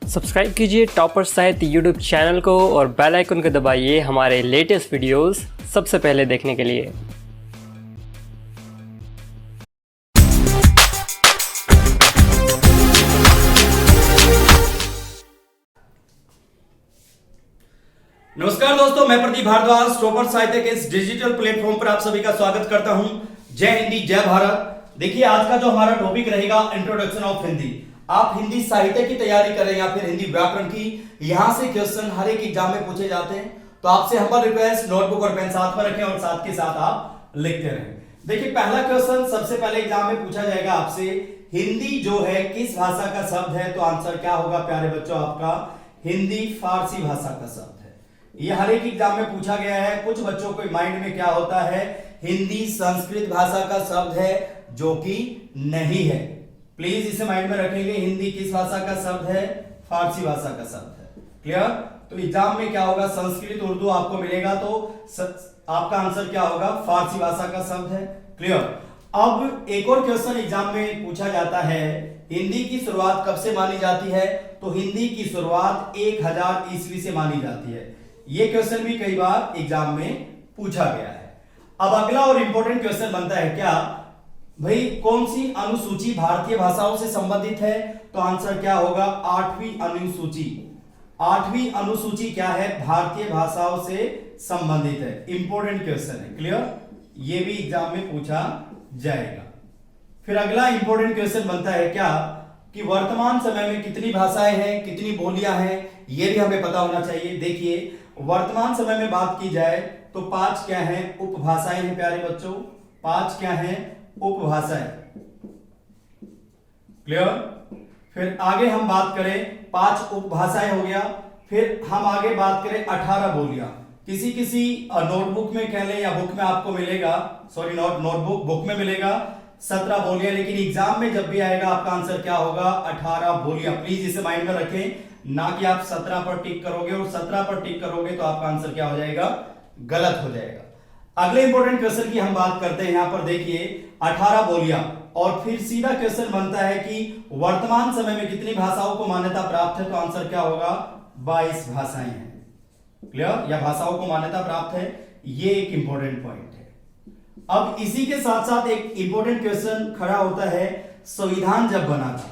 Subscribe कीजिए topper साहित्य YouTube channel को और बेल आइकन को दबाइए हमारे लेटेस्ट वीडियोस सबसे पहले देखने के लिए। नमस्कार दोस्तों, मैं प्रदीप भारद्वाज टॉपर साहित्य के इस डिजिटल प्लेटफॉर्म पर आप सभी का स्वागत करता हूं। जय हिंदी जय भारत। देखिए, आज का जो हमारा टॉपिक रहेगा इंट्रोडक्शन ऑफ हिंदी। आप हिंदी साहित्य की तैयारी कर रहे हैं या फिर हिंदी व्याकरण की, यहां से क्वेश्चन हर एक एग्जाम में पूछे जाते हैं, तो आपसे हम्बल रिक्वेस्ट नोटबुक और पेन साथ में रखें और साथ के साथ आप लिखते रहें। देखिए, पहला क्वेश्चन सबसे पहले एग्जाम में पूछा जाएगा आपसे, हिंदी जो है किस भाषा का शब्द है? तो आंसर क्या होगा प्यारे बच्चों आपका? हिंदी फारसी भाषा का शब्द है। ये हर एक एग्जाम में पूछा गया है। कुछ बच्चों को माइंड में क्या होता है, हिंदी संस्कृत भाषा का शब्द है, जो कि नहीं है। प्लीज इसे माइंड में रखेंगे, हिंदी किस भाषा का शब्द है? फारसी भाषा का शब्द है। क्लियर? तो एग्जाम में क्या होगा, संस्कृत उर्दू आपको मिलेगा, तो आपका आंसर क्या होगा? फारसी भाषा का शब्द है। क्लियर? अब एक और क्वेश्चन एग्जाम में पूछा जाता है, हिंदी की शुरुआत कब से मानी जाती है? तो हिंदी की शुरुआत 1000 ईस्वी से मानी जाती है। ये क्वेश्चन भी कई बार एग्जाम में पूछा गया है। अब अगला और इंपॉर्टेंट क्वेश्चन बनता है क्या भाई, कौन सी अनुसूची भारतीय भाषाओं से संबंधित है? तो आंसर क्या होगा? 8वीं अनुसूची। 8वीं अनुसूची क्या है? भारतीय भाषाओं से संबंधित है। इंपॉर्टेंट क्वेश्चन है। क्लियर? ये भी एग्जाम में पूछा जाएगा। फिर अगला इंपॉर्टेंट क्वेश्चन बनता है क्या कि वर्तमान समय में कितनी भाषाएं हैं, कितनी बोलियां हैं, ये भी हमें पता होना चाहिए। देखिए, वर्तमान समय में बात की जाए तो 5 क्या है? उपभाषाएं हैं प्यारे बच्चों। 5 क्या है? उपभाषाएं। क्लियर? फिर आगे हम बात करें, 5 उपभाषाएं हो गया। फिर हम आगे बात करें 18 बोलियां। किसी किसी नोटबुक में कह लें या बुक में आपको मिलेगा, सॉरी नॉट नोटबुक, बुक में मिलेगा 17 बोलियां, लेकिन एग्जाम में जब भी आएगा आपका आंसर क्या होगा? 18 बोलियां। प्लीज इसे माइंड में रखें, ना कि आप 17 पर टिक करोगे और 17 पर टिक करोगे तो आपका आंसर क्या हो जाएगा? गलत हो जाएगा। अगले इंपॉर्टेंट क्वेश्चन की हम बात करते हैं। यहां पर देखिए 18 बोलियां, और फिर सीधा क्वेश्चन बनता है कि वर्तमान समय में कितनी भाषाओं को मान्यता प्राप्त है? तो आंसर क्या होगा? 22 भाषाएं हैं। क्लियर? या भाषाओं को मान्यता प्राप्त है। ये एक इंपॉर्टेंट पॉइंट है। अब इसी के साथ साथ एक इंपॉर्टेंट क्वेश्चन खड़ा होता है, संविधान जब बना था,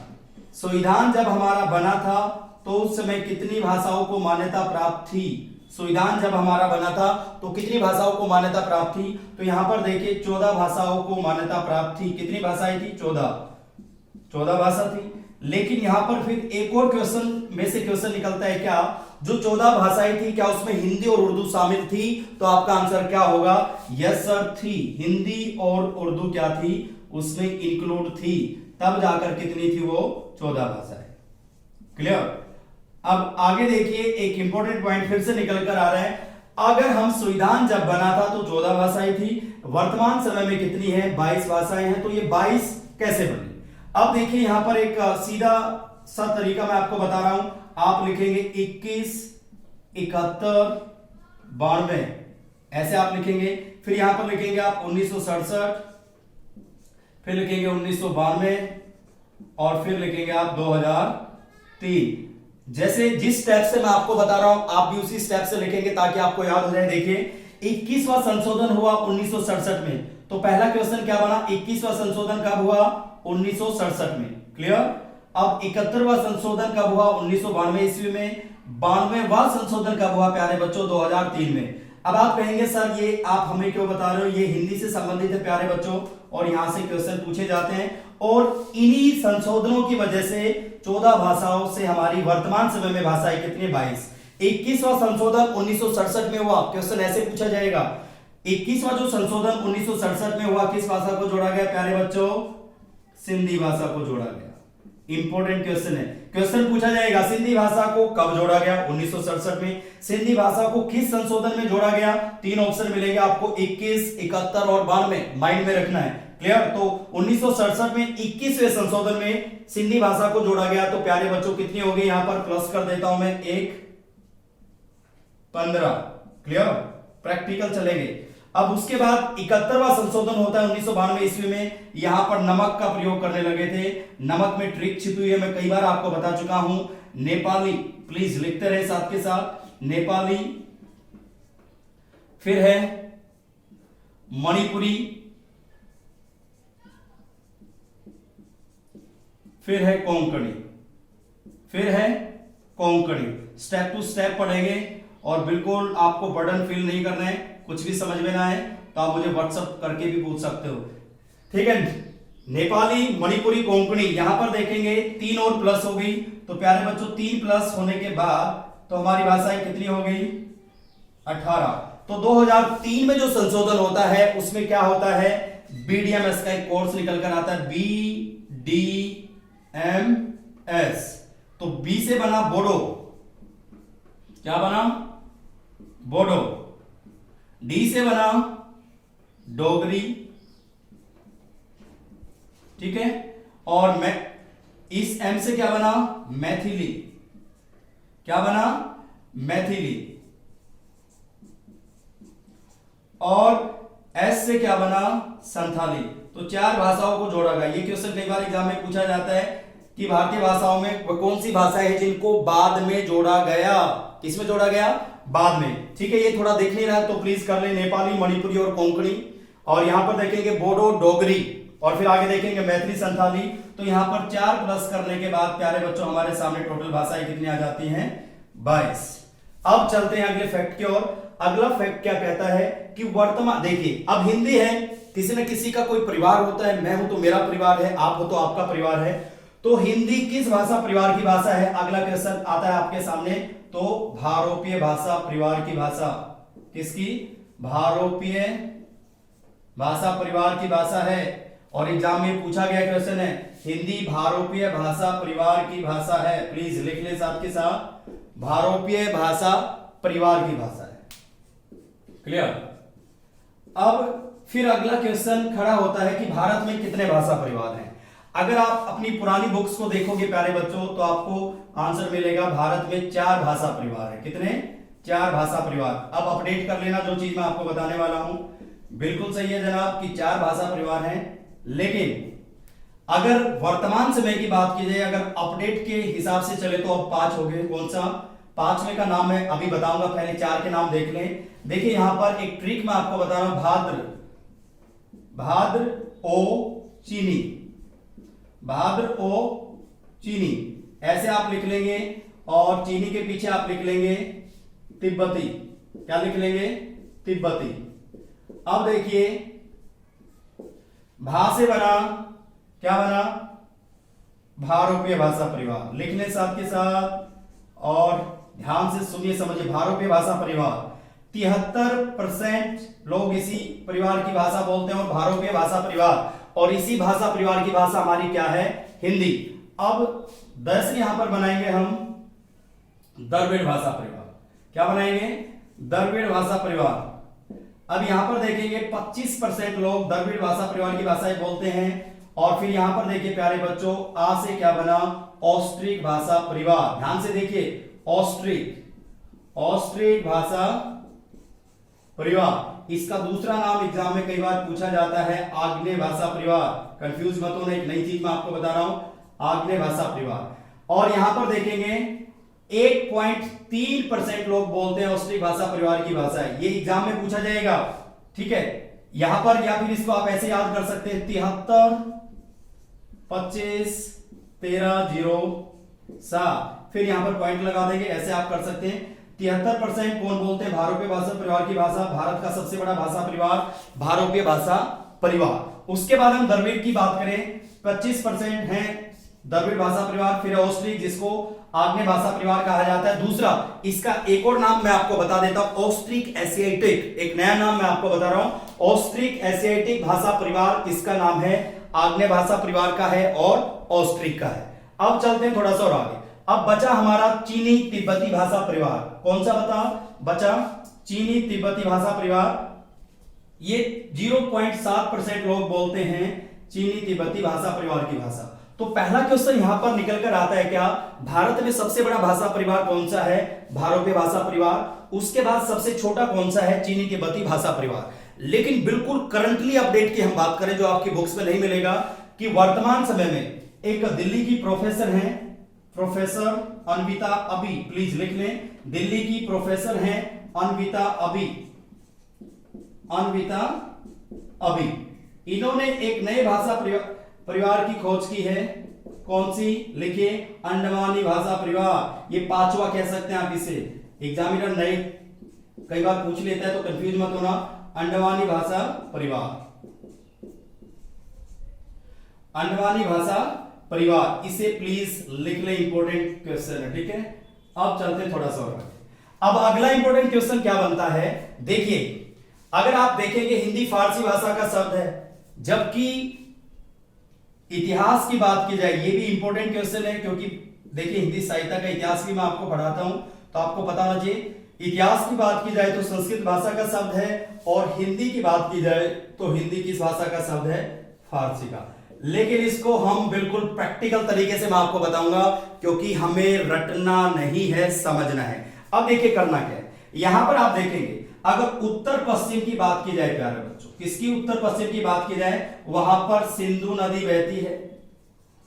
संविधान जब हमारा बना था तो उस समय कितनी भाषाओं को मान्यता प्राप्त थी? संविधान जब हमारा बना था तो कितनी भाषाओं को मान्यता प्राप्त थी? तो यहां पर देखिए 14 भाषाओं को मान्यता प्राप्त थी। कितनी भाषाएं थी? 14 भाषा थी। लेकिन यहां पर फिर एक और क्वेश्चन में से क्वेश्चन निकलता है क्या, जो 14 भाषाएं थी क्या उसमें हिंदी और उर्दू शामिल थी? तो आपका आंसर क्या होगा? यस सर, थी। हिंदी और उर्दू क्या थी? उसमें इंक्लूड थी। तब जाकर कितनी थी वो? 14 भाषाएं। क्लियर? अब आगे देखिए, एक इंपॉर्टेंट पॉइंट फिर से निकल कर आ रहा है, अगर हम संविधान जब बना था तो 14 भाषाएं थी, वर्तमान समय में कितनी है? 22 भाषाएं हैं। तो ये 22 कैसे बनी? अब देखिए, यहां पर एक सीधा सा तरीका मैं आपको बता रहा हूं। आप लिखेंगे 21, 71, 92, ऐसे आप लिखेंगे। फिर यहां पर लिखेंगे आप 1967, फिर लिखेंगे 1992, और फिर लिखेंगे आप 2003। जैसे जिस स्टेप से मैं आपको बता रहा हूं आप भी उसी स्टेप से लिखेंगे ताकि आपको याद हो जाए। देखिए, 21वां संशोधन हुआ 1967 में, तो पहला क्वेश्चन क्या बना? 21वां संशोधन कब हुआ? 1967 में। क्लियर? अब 71वां संशोधन कब हुआ? 1992 ईस्वी में। 92वां संशोधन कब हुआ प्यारे बच्चों? 2003 में। अब आप कहेंगे सर ये आप हमें क्यों बता रहे हो, ये हिंदी से संबंधित है प्यारे बच्चों, और यहां से क्वेश्चन पूछे जाते हैं। और इन्हीं संशोधनों की वजह से 14 भाषाओं से हमारी वर्तमान समय में भाषाएं कितनी? 22। 21वां संशोधन 1967 में हुआ, क्वेश्चन ऐसे पूछा जाएगा, 21वां जो संशोधन 1967 में हुआ किस भाषा को जोड़ा गया प्यारे बच्चों? सिंधी भाषा को जोड़ा गया। इंपॉर्टेंट क्वेश्चन है, क्वेश्चन पूछा जाएगा सिंधी भाषा को कब जोड़ा गया? 1967 में। सिंधी भाषा को किस संशोधन में जोड़ा गया? 3 ऑप्शन मिलेंगे आपको, 21, 71 और 92। माइंड में रखना है। क्लियर? तो 1967 में 21वें संशोधन में सिंधी भाषा को जोड़ा गया। तो प्यारे बच्चों कितनी होगी? यहां पर प्लस कर देता हूं मैं, 1, 15। क्लियर? प्रैक्टिकल चलेंगे। अब उसके बाद 71वां संशोधन होता है 1992 ईस्वी में। यहां पर नमक का प्रयोग करने लगे थे। नमक में ट्रिक छिपी हुई है, मैं कई बार आपको बता चुका हूं। नेपाली, प्लीज लिखते रहे साथ के साथ, नेपाली, फिर है मणिपुरी, फिर है कोंकणी, फिर है कोंकणी। स्टेप टू स्टेप पढ़ेंगे और बिल्कुल आपको बर्डन फील नहीं करना है। कुछ भी समझ में ना आए तो आप मुझे व्हाट्सएप करके भी पूछ सकते हो, ठीक है। नेपाली, मणिपुरी, कोंकणी, यहां पर देखेंगे 3 और प्लस हो गई। तो प्यारे बच्चों 3 प्लस होने के बाद तो हमारी भाषाएं कितनी हो गई? 18। तो 2003 में जो संशोधन होता है उसमें क्या होता है? बीडीएमएस का एक कोर्स निकल कर आता है, BDMS। तो बी से बना बोडो, क्या बना? बोडो। डी से बना डोगरी, ठीक है। और मैं इस एम से क्या बना? मैथिली, क्या बना? मैथिली। और एस से क्या बना? संथाली। तो 4 भाषाओं को जोड़ा गया। ये क्वेश्चन कई बार एग्जाम में पूछा जाता है कि भारतीय भाषाओं में वह कौन सी भाषा है जिनको बाद में जोड़ा गया? किसमें जोड़ा गया? बाद में, ठीक है। ये थोड़ा देख नहीं रहा है तो प्लीज कर ले, नेपाली, मणिपुरी और कोंकणी। और यहां पर देखेंगे बोडो, डोगरी, और फिर आगे देखेंगे मैथिली, संथाली। तो यहां पर 4 प्लस करने के बाद प्यारे बच्चों हमारे सामने टोटल भाषाएं कितनी आ जाती हैं? 22। अब चलते हैं अगले फैक्ट की ओर। अगला फैक्ट क्या कहता है कि वर्तमान, देखिए अब हिंदी है, किसी न किसी का कोई परिवार होता है। मैं हूं तो मेरा परिवार है, आप हो तो आपका परिवार है। तो हिंदी किस भाषा परिवार की भाषा है? अगला क्वेश्चन आता है आपके सामने। तो भारोपीय भाषा परिवार की भाषा, किसकी? भारोपीय भाषा परिवार की भाषा है। और एग्जाम में पूछा गया क्वेश्चन है, हिंदी भारोपीय भाषा परिवार की भाषा है। प्लीज लिख ले साथ के साथ, भारोपीय भाषा परिवार की भाषा है। क्लियर? अब फिर अगला क्वेश्चन खड़ा होता है कि भारत में कितने भाषा परिवार हैं? अगर आप अपनी पुरानी बुक्स को देखोगे प्यारे बच्चों तो आपको आंसर मिलेगा, भारत में 4 भाषा परिवार है। कितने? 4 भाषा परिवार। अब अपडेट कर लेना जो चीज मैं आपको बताने वाला हूं। बिल्कुल सही है जनाब कि 4 भाषा परिवार हैं। लेकिन अगर वर्तमान समय की बात की जाए, अगर अपडेट के हिसाब से चले तो अब 5 हो गए। कौन सा? 5वें का नाम मैं अभी बताऊंगा, पहले 4 के नाम देख लें। देखिए यहां पर एक ट्रिक मैं आपको बता रहा हूं, भाद्र, भाद्र ओ चीनी, भाद्र ओ चीनी, ऐसे आप लिख लेंगे। और चीनी के पीछे आप लिख लेंगे तिब्बती, क्या लिख लेंगे? तिब्बती। अब देखिए भा से बना, क्या बना? भारोपीय भाषा परिवार। लिख लें साथ के साथ और ध्यान से सुनिए, समझिए। भारोपीय भाषा परिवार 73% लोग इसी परिवार की भाषा बोलते हैं और भारोपीय भाषा परिवार, और इसी भाषा परिवार की भाषा हमारी क्या है? हिंदी। अब 10 यहां पर बनाएंगे हम द्रविड़ भाषा परिवार। क्या बनाएंगे? द्रविड़ भाषा परिवार। अब यहां पर देखेंगे 25% लोग द्रविड़ भाषा परिवार की भाषाएं बोलते हैं। और फिर यहां पर देखिए प्यारे बच्चों, आ से क्या बना? ऑस्ट्रिक भाषा परिवार। ध्यान से देखिए, ऑस्ट्रिक, ऑस्ट्रिक भाषा परिवार। इसका दूसरा नाम एग्जाम में कई बार पूछा जाता है आग्नेय भाषा परिवार। कंफ्यूज मत होना, एक नई चीज मैं आपको बता रहा हूं, आग्नेय भाषा परिवार। और यहां पर देखेंगे 1.3% लोग बोलते हैं ऑस्ट्रिक भाषा परिवार की भाषा है। ये एग्जाम में पूछा जाएगा, ठीक है। यहां पर या फिर इसको आप ऐसे याद कर सकते हैं, 73 25 13 0 7, फिर यहां पर पॉइंट लगा देंगे, ऐसे आप कर सकते हैं। 73% कौन बोलते हैं भारोपीय भाषा परिवार की भाषा? भारत का सबसे बड़ा भाषा परिवार भारोपीय भाषा परिवार। उसके बाद हम द्रविड़ की बात करें, 25% है द्रविड़ भाषा परिवार। फिर ऑस्ट्रिक, जिसको आग्नेय भाषा परिवार कहा जाता है। दूसरा, इसका एक और नाम मैं आपको बता देता हूं, ऑस्ट्रिक एशियाटिक। एक नया नाम मैं आपको बता रहा हूं, ऑस्ट्रिक एशियाटिक भाषा परिवार। किसका नाम है? आग्नेय भाषा परिवार का है और ऑस्ट्रिक का है। अब चलते हैं थोड़ा सा और आगे। अब बचा हमारा चीनी तिब्बती भाषा परिवार। कौन सा बचा? चीनी तिब्बती भाषा परिवार। ये 0.7% लोग बोलते हैं चीनी तिब्बती भाषा परिवार की भाषा। तो पहला क्वेश्चन यहां पर निकल कर आता है क्या? भारत में सबसे बड़ा भाषा परिवार कौन सा है? भारोपीय भाषा परिवार। उसके बाद सबसे छोटा कौन सा है? चीनी तिब्बती भाषा परिवार। लेकिन बिल्कुल करंटली अपडेट की हम बात करें जो आपकी बुक्स में नहीं मिलेगा, कि वर्तमान समय में एक दिल्ली की प्रोफेसर हैं, प्रोफेसर अन्विता अभी, प्लीज लिख लें, दिल्ली की प्रोफेसर हैं अन्विता अभी, अन्विता अभी। इन्होंने एक नए भाषा परिवार की खोज की है। कौन सी? लिखिए, अंडमानी भाषा परिवार। ये पांचवा कह सकते हैं आप इसे, एग्जामिनर नए कई बार पूछ लेता है तो कंफ्यूज मत होना। अंडमानी भाषा परिवार, अंडमानी भाषा परिवार, इसे प्लीज लिख ले, इंपॉर्टेंट क्वेश्चन है, ठीक है। अब चलते हैं थोड़ा सा और। अब अगला इंपॉर्टेंट क्वेश्चन क्या बनता है, देखिए, अगर आप देखेंगे हिंदी फारसी भाषा का शब्द है, जबकि इतिहास की बात की जाए, ये भी इंपॉर्टेंट क्वेश्चन है, क्योंकि देखिए हिंदी साहित्य का इतिहास भी मैं आपको पढ़ाता हूं तो आपको पता होना चाहिए। इतिहास की बात की जाए तो संस्कृत भाषा का शब्द है, और हिंदी की बात की जाए तो हिंदी किस भाषा का शब्द है? फारसी का। लेकिन इसको हम बिल्कुल प्रैक्टिकल तरीके से मैं आपको बताऊंगा, क्योंकि हमें रटना नहीं है, समझना है। अब देखिए करना क्या है, यहां पर आप देखेंगे अगर उत्तर पश्चिम की बात की जाए प्यारे बच्चों, किसकी उत्तर पश्चिम की बात की जाए, वहां पर सिंधु नदी बहती है,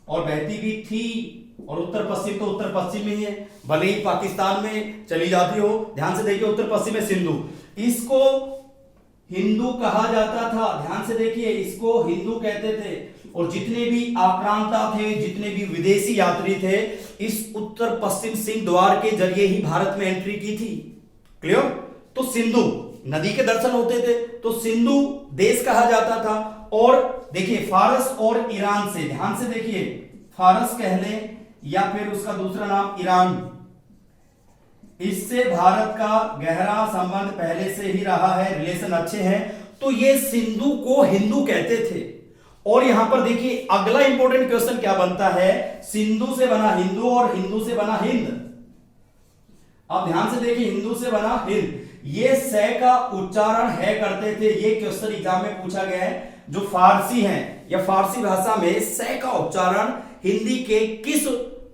और बहती भी थी, और उत्तर पश्चिम तो उत्तर पश्चिम में ही है, भले ही पाकिस्तान में चली जाती हो। ध्यान से देखिए, उत्तर पश्चिम में सिंधु, इसको हिंदू कहा जाता था। ध्यान से देखिए, इसको हिंदू कहते थे, और जितने भी आक्रांता थे, जितने भी विदेशी यात्री थे, इस उत्तर पश्चिम सिंह द्वार के जरिए ही भारत में एंट्री की थी। क्लियर? तो सिंधु नदी के दर्शन होते थे, तो सिंधु देश कहा जाता था। और देखिए फारस और ईरान से, ध्यान से देखिए, फारस कह लें या फिर उसका दूसरा नाम ईरान, इससे भारत का गहरा संबंध पहले से ही रहा है, रिलेशन अच्छे हैं। तो ये सिंधु को हिंदू कहते थे। और यहां पर देखिए अगला इंपॉर्टेंट क्वेश्चन क्या बनता है, सिंधु से बना हिंदू और हिंदू से बना हिंद। अब ध्यान से देखिए, हिंदू से बना हिंद, ये से का उच्चारण है करते थे। ये क्वेश्चन एग्जाम में पूछा गया है, जो फारसी है या फारसी भाषा में से का उच्चारण हिंदी के किस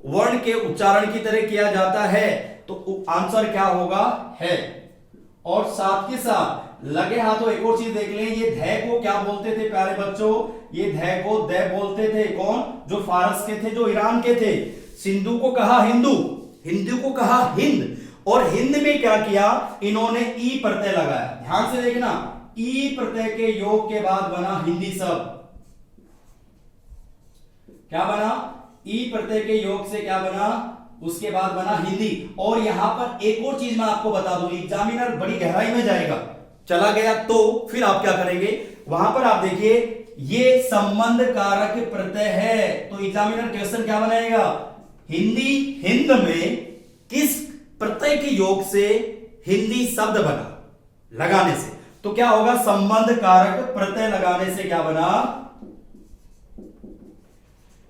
वर्ण के उच्चारण की तरह किया जाता है, तो आंसर क्या होगा? है। और साथ के साथ लगे हाथों एक और चीज देख लें, ये धै को क्या बोलते थे प्यारे बच्चों? ये धै को दे बोलते थे। कौन? जो फारस के थे, जो ईरान के थे। सिंधु को कहा हिंदू, हिंदू को कहा हिंद, और हिंद में क्या किया? इन्होंने ई प्रत्यय लगाया। ध्यान से देखना, ई प्रत्यय के योग के बाद बना हिंदी शब्द। क्या बना? ई प्रत्यय के योग से क्या बना? उसके बाद बना हिंदी। और यहां पर एक और चीज मैं आपको बता दूं, एग्जामिनर बड़ी गहराई में जाएगा, चला गया तो फिर आप क्या करेंगे, वहां पर आप देखिए ये संबंध कारक प्रत्यय है। तो एग्जामिनर क्वेश्चन क्या बनाएगा? हिंदी हिंद में किस प्रत्यय के योग से हिंदी शब्द बना? लगाने से। तो क्या होगा? संबंध कारक प्रत्यय लगाने से क्या बना?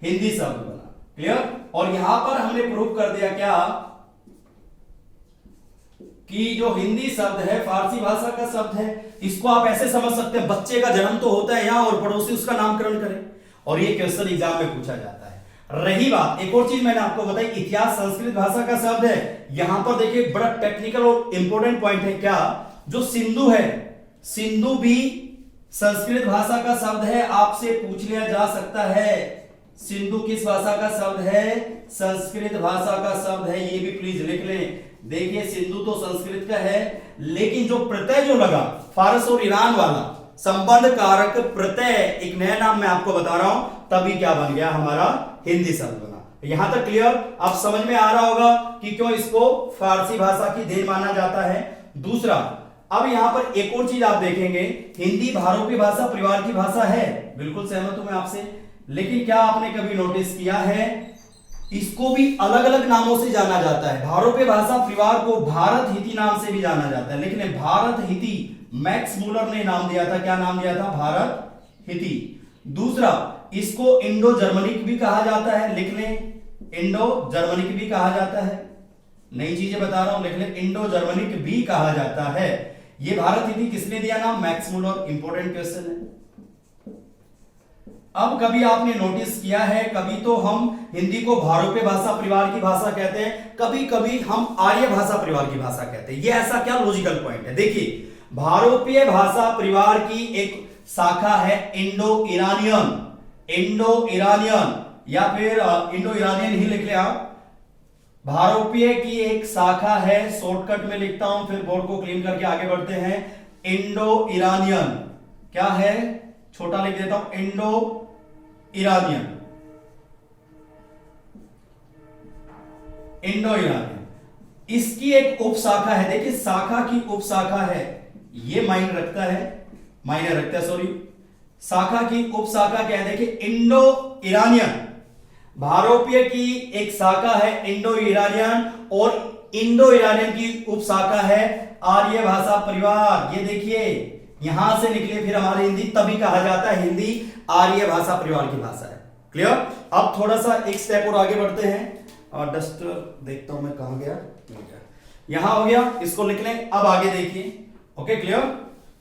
हिंदी शब्द बना। क्लियर? और यहां पर हमने प्रूव कर दिया क्या, कि जो हिंदी शब्द है फारसी भाषा का शब्द है। इसको आप ऐसे समझ सकते हैं, बच्चे का जन्म तो होता है यहां और पड़ोसी उसका नामकरण करे, और ये क्वेश्चन एग्जाम में पूछा जाता है। रही बात, एक और चीज मैंने आपको बताई, इतिहास संस्कृत भाषा का शब्द है। यहां पर देखिए बड़ा टेक्निकल और इंपॉर्टेंट पॉइंट है, क्या? जो सिंधु है, सिंधु भी संस्कृत भाषा का शब्द है। आपसे पूछ लिया जा सकता है सिंधु किस भाषा का शब्द है? संस्कृत भाषा का शब्द है। ये भी प्लीज लिख लें। देखिए सिंधु तो संस्कृत का है, लेकिन जो प्रत्यय जो लगा फारस और ईरान वाला संबंध कारक प्रत्यय, एक नया नाम मैं आपको बता रहा हूं, तभी क्या बन गया? हमारा हिंदी शब्द बना। यहां तक क्लियर? अब समझ में आ रहा होगा कि क्यों इसको फारसी भाषा की देन माना जाता है। दूसरा, अब यहां पर एक और चीज आप देखेंगे, हिंदी भारोपी भाषा परिवार की भाषा है, बिल्कुल सहमत हूं मैं आपसे। लेकिन क्या आपने कभी नोटिस किया है, इसको भी अलग अलग नामों से जाना जाता है। भारोपी भाषा परिवार को भारत हिती नाम से भी जाना जाता है, लेकिन भारत हिती मैक्स मूलर ने नाम दिया था। क्या नाम दिया था? भारत हिती। दूसरा, इसको इंडो जर्मनिक भी कहा जाता है, लिख लें, इंडो जर्मनिक भी कहा जाता है। नई चीजें बता रहा हूं, लिख लें, इंडो जर्मनिक भी कहा जाता है। ये भारत हिती किसने दिया नाम? Max Muller. इंपॉर्टेंट क्वेश्चन है। अब कभी आपने नोटिस किया है, कभी तो हम हिंदी को भारोपी भाषा परिवार की भाषा कहते हैं, कभी कभी हम आर्य भाषा परिवार की भाषा कहते हैं। ये ऐसा क्या लॉजिकल पॉइंट है? देखिए भारोपीय भाषा परिवार की एक शाखा है इंडो ईरानियन। इंडो ईरानियन या फिर इंडो ईरानियन ही लिख ले आप। भारोपीय की एक शाखा है, शॉर्टकट में लिखता हूं फिर बोर्ड को क्लीन करके आगे बढ़ते हैं। इंडो ईरानियन क्या है, छोटा लिख देता हूं, इंडो ईरानियन। इंडो ईरानियन इसकी एक उपशाखा है। देखिए शाखा की उपशाखा है, ये मायने रखता है सॉरी। शाखा की उपशाखा क्या है, देखिए इंडो ईरानियन भारोपीय की एक शाखा है इंडो ईरानियन, और इंडो ईरानियन की उपशाखा है आर्य भाषा परिवार। ये देखिए यहां से निकले फिर हमारी हिंदी, तभी कहा जाता है हिंदी आर्य भाषा परिवार की भाषा है। क्लियर। अब थोड़ा सा एक स्टेप और आगे बढ़ते हैं, और डस्टर देखता हूं मैं कहां गया, यहां हो गया, इसको लिख लें। अब आगे देखिए, ओके क्लियर।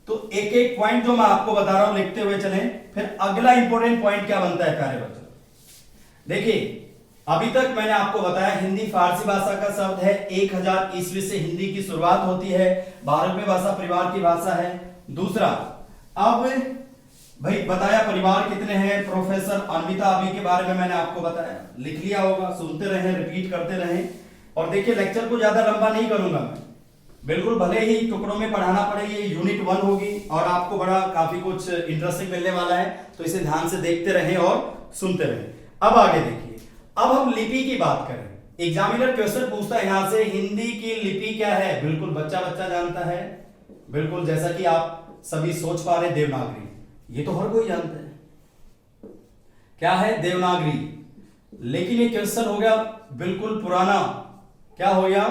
तो एक एक पॉइंट जो मैं आपको बता रहा हूं लिखते हुए चलें, फिर अगला इंपॉर्टेंट पॉइंट क्या बनता है प्यारे बच्चों। देखिए अभी तक मैंने आपको बताया हिंदी फारसी भाषा का शब्द है, 1000 ईस्वी से हिंदी की शुरुआत होती है, भारतीय भाषा परिवार की भाषा है। दूसरा, अब भाई बताया परिवार कितने हैं, प्रोफेसर अन्विता अभी के बारे में मैंने आपको बताया, लिख लिया होगा, सुनते रहें, रिपीट करते रहें। और देखिए लेक्चर को ज्यादा लंबा नहीं करूंगा मैं, बिल्कुल भले ही टुकड़ों में पढ़ाना पड़े, ये यूनिट 1 होगी और आपको बड़ा काफी कुछ इंटरेस्टिंग मिलने वाला है, तो इसे ध्यान से देखते रहें और सुनते रहें। अब आगे देखिए, अब हम लिपि की बात करें। एग्जामिनर क्वेश्चन पूछता है यहां से, हिंदी की लिपि क्या है, बिल्कुल बच्चा बच्चा जानता है, बिल्कुल जैसा कि आप सभी सोच पा रहे, देवनागरी, ये तो हर कोई जानता है क्या है देवनागरी। लेकिन ये क्वेश्चन हो गया बिल्कुल पुराना, क्या हो गया,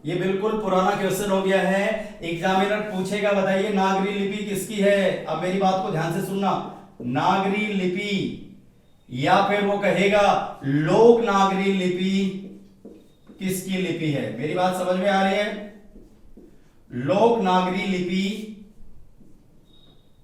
ये बिल्कुल पुराना क्वेश्चन हो गया है। एग्जामिनर पूछेगा बताइए नागरी लिपि किसकी है। अब मेरी बात को ध्यान से सुनना, नागरी लिपि, या फिर वो कहेगा लोक नागरी लिपि किसकी लिपि है। मेरी बात समझ में आ रही है, लोक नागरी लिपि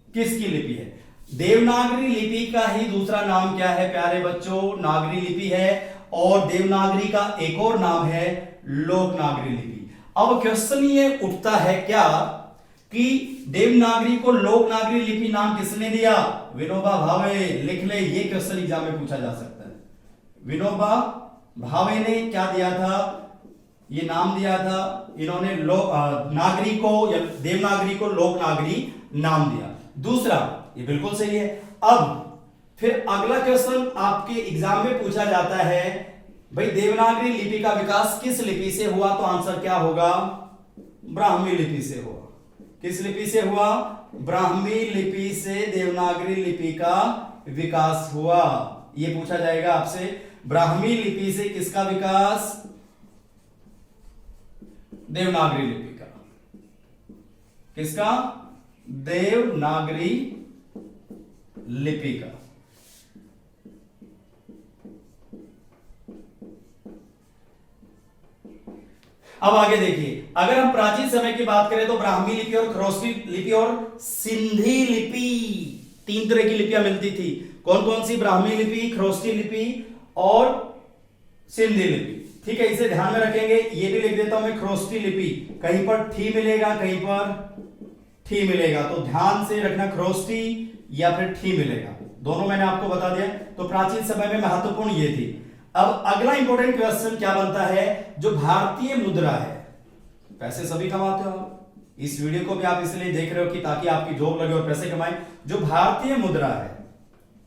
किसकी लिपि है। देवनागरी लिपि का ही दूसरा नाम क्या है प्यारे बच्चों, नागरी लिपि है, और देवनागरी का एक और नाम है लोकनागरी लिपि। अब क्वेश्चन ये उठता है क्या कि देवनागरी को लोकनागरी लिपि नाम किसने दिया, विनोबा भावे। लिख ले, ये क्वेश्चन एग्जाम में पूछा जा सकता है। विनोबा भावे ने क्या दिया था, ये नाम दिया था, इन्होंने नागरी को या देवनागरी को लोकनागरी नाम दिया। दूसरा, ये बिल्कुल सही है। अब फिर अगला क्वेश्चन आपके एग्जाम में पूछा जाता है, भाई देवनागरी लिपि का विकास किस लिपि से हुआ, तो आंसर क्या होगा, ब्राह्मी लिपि से हुआ। किस लिपि से हुआ, ब्राह्मी लिपि से देवनागरी लिपि का विकास हुआ। यह पूछा जाएगा आपसे, ब्राह्मी लिपि से किसका विकास, देवनागरी लिपि का। किसका, देवनागरी लिपि का। अब आगे देखिए, अगर हम प्राचीन समय की बात करें तो ब्राह्मी लिपि और खरोष्टी लिपि और सिंधी लिपि, 3 तरह की लिपियां मिलती थी। कौन कौन सी, ब्राह्मी लिपि, खरोष्टी लिपि और सिंधी लिपि। ठीक है, इसे ध्यान में रखेंगे। ये भी लिख देता हूं मैं, खरोष्टी लिपि, कहीं पर ठी मिलेगा, कहीं पर ठी मिलेगा, तो ध्यान से रखना, खरोष्टी या फिर ठी मिलेगा, दोनों मैंने आपको बता दिया। तो प्राचीन समय में महत्वपूर्ण ये थी। अब अगला इंपॉर्टेंट क्वेश्चन क्या बनता है, जो भारतीय मुद्रा है, पैसे सभी कमाते हो, इस वीडियो को भी आप इसलिए देख रहे हो कि ताकि आपकी जॉब लगे और पैसे कमाएं। जो भारतीय मुद्रा है,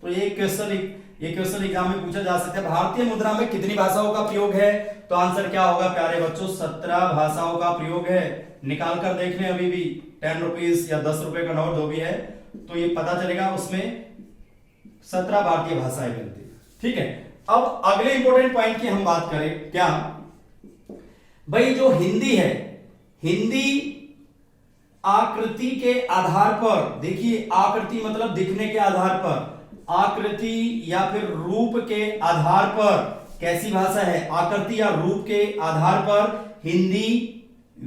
तो ये क्वेश्चन एग्जाम में पूछा जा सकता है, भारतीय मुद्रा में कितनी भाषाओं का प्रयोग है, तो आंसर क्या होगा प्यारे बच्चों, 17 भाषाओं का प्रयोग है। निकाल कर देख लें, अभी भी 10 रुपीज या 10 रुपए का नोट जो भी है, तो ये पता चलेगा, उसमें 17 भारतीय भाषाएं मिलती है। ठीक है, अब अगले इंपॉर्टेंट पॉइंट की हम बात करें, क्या भाई जो हिंदी है, हिंदी आकृति के आधार पर, देखिए आकृति मतलब दिखने के आधार पर, आकृति या फिर रूप के आधार पर कैसी भाषा है, आकृति या रूप के आधार पर हिंदी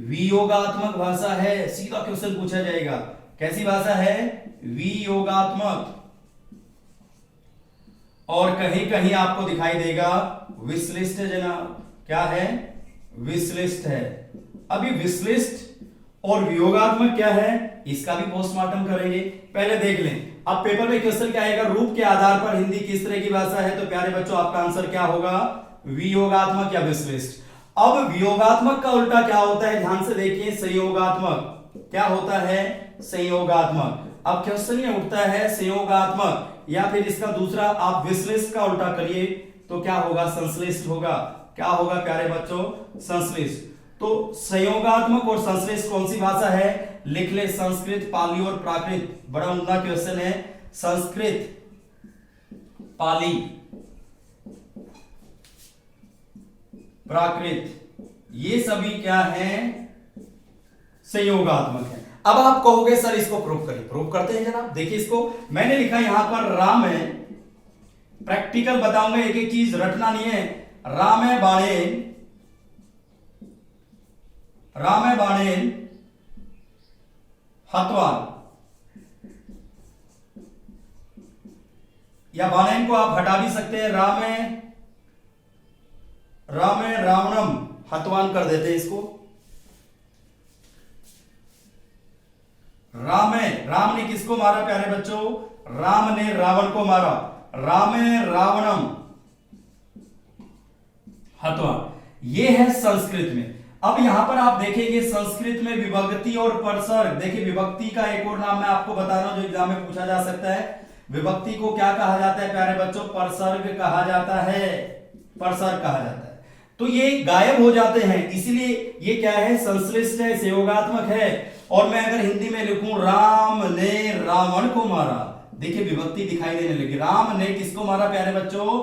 वियोगात्मक भाषा है। सीधा क्वेश्चन पूछा जाएगा, कैसी भाषा है, वियोगात्मक। और कहीं कहीं आपको दिखाई देगा विश्लिष्ट है जनाब, क्या है, विश्लिष्ट है। अभी विश्लिष्ट और वियोगात्मक क्या है, इसका भी पोस्टमार्टम करेंगे। पहले देख लें, अब पेपर में क्वेश्चन क्या आएगा, रूप के आधार पर हिंदी किस तरह की भाषा है, तो प्यारे बच्चों आपका आंसर क्या होगा, वियोगात्मक या विश्लिष्ट। अब वियोगात्मक का उल्टा क्या होता है, ध्यान से देखिए, संयोगात्मक। क्या होता है, संयोगात्मक। अब क्वेश्चन में उठता है संयोगात्मक, या फिर इसका दूसरा आप विश्लिष्ट का उल्टा करिए तो क्या होगा, संश्लिष्ट होगा। क्या होगा प्यारे बच्चों, संश्लिष्ट। तो संयोगात्मक और संश्लिष्ट कौन सी भाषा है, लिख ले, संस्कृत, पाली और प्राकृत। बड़ा उम्दा क्वेश्चन है, संस्कृत, पाली, प्राकृत, ये सभी क्या है, संयोगात्मक है। अब आप कहोगे सर इसको प्रूव करिए, प्रूव करते हैं जनाब। देखिए इसको मैंने लिखा यहां पर राम है, प्रैक्टिकल बताऊंगा, एक एक चीज रटना नहीं है। राम है बाणेन, राम है बाणेन हतवान, या बाणेन को आप हटा भी सकते हैं, राम है रावणम हतवान कर देते हैं इसको। राम ने किसको मारा प्यारे बच्चों, राम ने रावण को मारा, रामे रावणम हतवा, ये है संस्कृत में। अब यहां पर आप देखेंगे संस्कृत में विभक्ति और परसर्ग। देखिए विभक्ति का एक और नाम मैं आपको बता रहा हूं जो एग्जाम में पूछा जा सकता है। विभक्ति को क्या कहा जाता है प्यारे बच्चों, परसर्ग कहा जाता है, परसर्ग कहा जाता है। तो ये गायब हो जाते हैं, इसलिए ये क्या है, संश्लिष्ट है, संयोगात्मक है। और मैं अगर हिंदी में लिखूं राम ने रावण को मारा, देखिए विभक्ति दिखाई देने लगी। राम ने किसको मारा प्यारे बच्चों,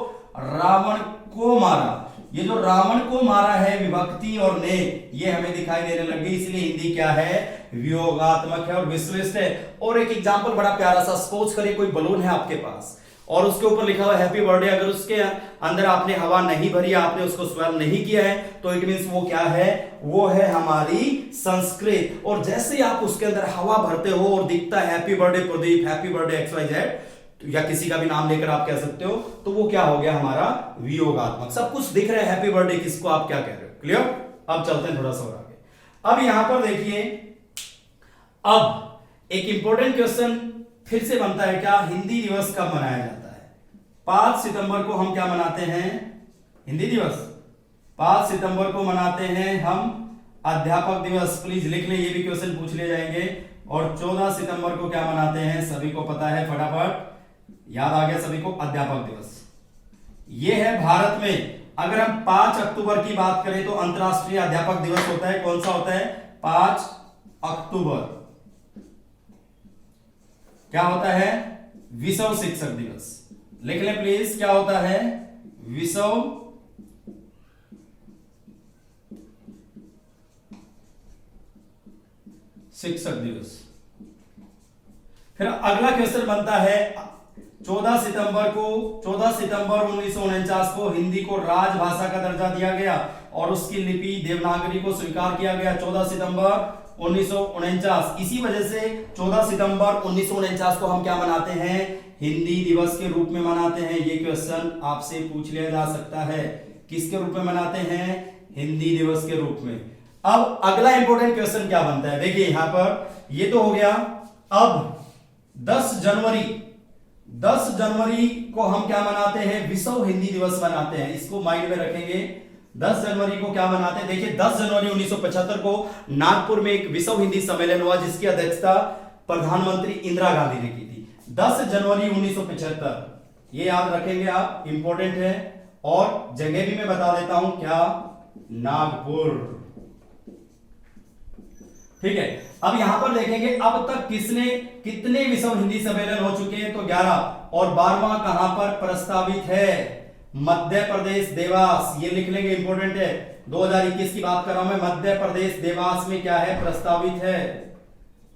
रावण को मारा। ये जो रावण को मारा है विभक्ति और ने, ये हमें दिखाई देने लगी, इसलिए हिंदी क्या है, वियोगात्मक है और विश्लिष्ट है। और एक एग्जांपल बड़ा प्यारा सा, सपोज करिए कोई बलून है आपके पास और उसके ऊपर लिखा हुआ हैप्पी बर्थडे, अगर उसके अंदर आपने हवा नहीं भरी, आपने उसको स्वेल नहीं किया है, तो इट मींस वो क्या है, वो है हमारी संस्कृत। और जैसे ही आप उसके अंदर हवा भरते हो और दिखता है happy birthday Pradeep, happy birthday XYZ, या किसी का भी नाम लेकर आप कह सकते हो, तो वो क्या हो गया हमारा वियोगात्मक। सब कुछ दिख रहा है, हैप्पी बर्थडे किसको आप क्या कह रहे हो, क्लियर। अब चलते हैं थोड़ा सा और आगे। अब यहां पर देखिए, अब एक इंपॉर्टेंट क्वेश्चन फिर से बनता है, क्या हिंदी दिवस कब मनाया जाता है। 5 सितंबर को हम क्या मनाते हैं, हिंदी दिवस। 5 सितंबर को मनाते हैं हम अध्यापक दिवस, प्लीज लिख लें, ये भी क्वेश्चन पूछ लिए जाएंगे। और 14 सितंबर को क्या मनाते हैं, सभी को पता है, फटाफट याद आ गया सभी को, अध्यापक दिवस। ये है भारत में। अगर हम 5 अक्टूबर की बात करें तो अंतरराष्ट्रीय अध्यापक दिवस होता है, कौन सा होता है, 5 अक्टूबर। क्या होता है, विश्व शिक्षक दिवस, लिख लें प्लीज, क्या होता है, विश्व शिक्षक दिवस। फिर अगला क्वेश्चन बनता है, 14 सितंबर 1949 को हिंदी को राजभाषा का दर्जा दिया गया और उसकी लिपि देवनागरी को स्वीकार किया गया। 14 सितंबर 1949, इसी वजह से 14 सितंबर 1949 को हम क्या मनाते हैं, हिंदी दिवस के रूप में मनाते हैं। ये क्वेश्चन आपसे पूछ लिया जा सकता है, किसके रूप में मनाते हैं, हिंदी दिवस के रूप में। अब अगला इंपॉर्टेंट क्वेश्चन क्या बनता है, देखिए यहां पर, ये तो हो गया। अब 10 जनवरी को हम क्या मनाते हैं, विश्व हिंदी दिवस मनाते हैं, इसको माइंड में रखेंगे। 10 जनवरी को क्या मनाते हैं, देखिए 10 जनवरी 1975 को नागपुर में एक विश्व हिंदी सम्मेलन हुआ जिसकी अध्यक्षता प्रधानमंत्री इंदिरा गांधी ने की थी। 10 जनवरी 1975, ये याद रखेंगे आप, इंपॉर्टेंट है। और जगह भी मैं बता देता हूं, क्या, नागपुर, ठीक है। अब यहां पर देखेंगे अब तक कितने विश्व हिंदी सम्मेलन हो चुके हैं, तो 11, और 12वां कहां पर प्रस्तावित है, मध्य प्रदेश देवास, ये लिख लेंगे, इंपॉर्टेंट है। 2021 की बात कर रहा हूं मैं, मध्य प्रदेश देवास में क्या है, प्रस्तावित है।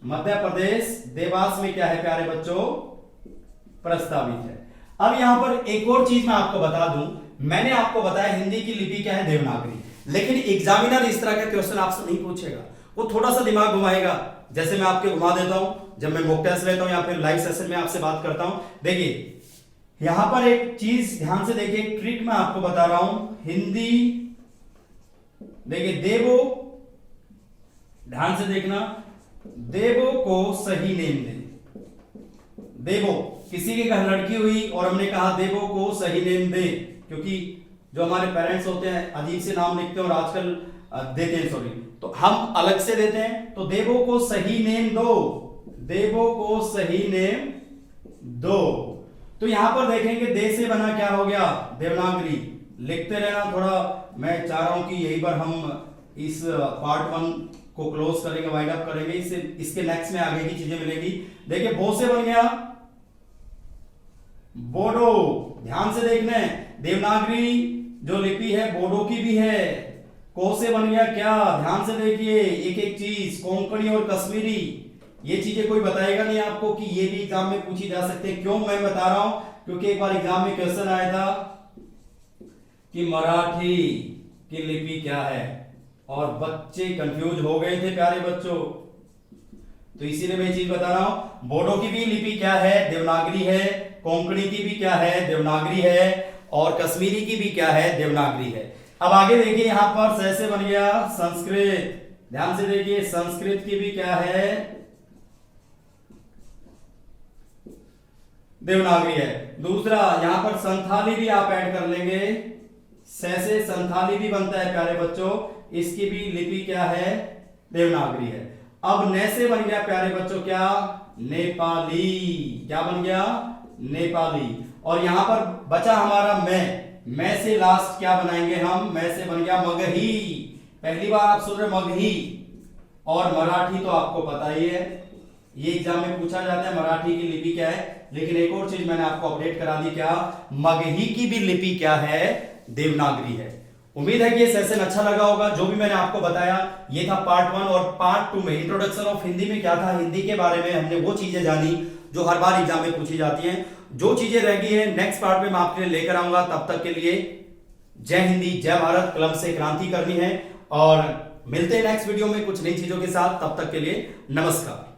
मध्य प्रदेश देवास में क्या है प्यारे बच्चों, प्रस्तावित है। अब यहां पर एक और चीज मैं आपको बता दूं, मैंने आपको बताया हिंदी की लिपि क्या है, देवनागरी, लेकिन एग्जामिनर इस तरह का क्वेश्चन आपसे नहीं पूछेगा, वो थोड़ा सा दिमाग घुमाएगा, जैसे मैं आपके घुमा देता हूं जब मैं मॉक टेस्ट लेता हूं या फिर लाइव सेशन में आपसे बात करता हूं। देखिए यहां पर एक चीज ध्यान से देखिए, ट्रिक मैं आपको बता रहा हूं, हिंदी, देखिए देवो, ध्यान से देखना, देवो को सही नेम दे। देवो, किसी के घर लड़की हुई और हमने कहा देवो को सही नेम दे, क्योंकि जो हमारे पेरेंट्स होते हैं अजीब से नाम लिखते हैं और आजकल देते हैं, सॉरी, तो हम अलग से देते हैं। तो देवो को सही नेम दो, देवो को सही नेम दो। तो यहां पर देखेंगे दे से बना क्या हो गया, देवनागरी। लिखते रहना थोड़ा, मैं चाह रहा हूं कि यही बार हम इस पार्ट 1 को क्लोज करेंगे, वाइंड अप करेंगे। इसके नेक्स्ट में आगे की चीजें मिलेंगी। देखिए बो से बन गया बोडो, ध्यान से देखना है, देवनागरी जो लिपि है बोडो की भी है। को से बन गया क्या, ध्यान से देखिए एक एक चीज, कोंकणी और कश्मीरी। ये चीजें कोई बताएगा नहीं आपको कि ये भी एग्जाम में पूछी जा सकती है। क्यों मैं बता रहा हूं, क्योंकि एक बार एग्जाम में क्वेश्चन आया था कि मराठी की लिपि क्या है और बच्चे कंफ्यूज हो गए थे प्यारे बच्चों। तो इसीलिए मैं चीज बता रहा हूं, बोडो की भी लिपि क्या है, देवनागरी है। कोंकणी की भी क्या है, देवनागरी है। और कश्मीरी की भी क्या है, देवनागरी है। अब आगे देखिए यहां पर स से बन गया संस्कृत, ध्यान से देखिए संस्कृत की भी क्या है, देवनागरी है। दूसरा यहां पर संथाली भी आप ऐड कर लेंगे, से संथाली भी बनता है प्यारे बच्चों, इसकी भी लिपि क्या है, देवनागरी है। अब ने से बन गया प्यारे बच्चों क्या, नेपाली। क्या बन गया, नेपाली। और यहां पर बचा हमारा मैं से लास्ट क्या बनाएंगे हम, मैं से बन गया मगही। पहली बार आप सुन रहे मगही। और मराठी तो आपको पता ही है, ये एग्जाम में पूछा जाता है मराठी की लिपि क्या है। लेकिन एक और चीज मैंने आपको अपडेट करा दी, क्या, मगही की भी लिपि क्या है, देवनागरी है। उम्मीद है कि ये सेशन अच्छा लगा होगा। जो भी मैंने आपको बताया ये था पार्ट 1। और पार्ट 2 में इंट्रोडक्शन ऑफ हिंदी में क्या था, हिंदी के बारे में हमने वो चीजें जानी जो हर बार एग्जाम में पूछी जाती हैं। जो चीजें रह गई है नेक्स्ट पार्ट में मैं आपके लिए लेकर आऊंगा। तब तक के लिए जय हिंदी, जय भारत, कलम से क्रांति करनी है। और मिलते हैं नेक्स्ट वीडियो में कुछ नई चीजों के साथ। तब तक के लिए नमस्कार।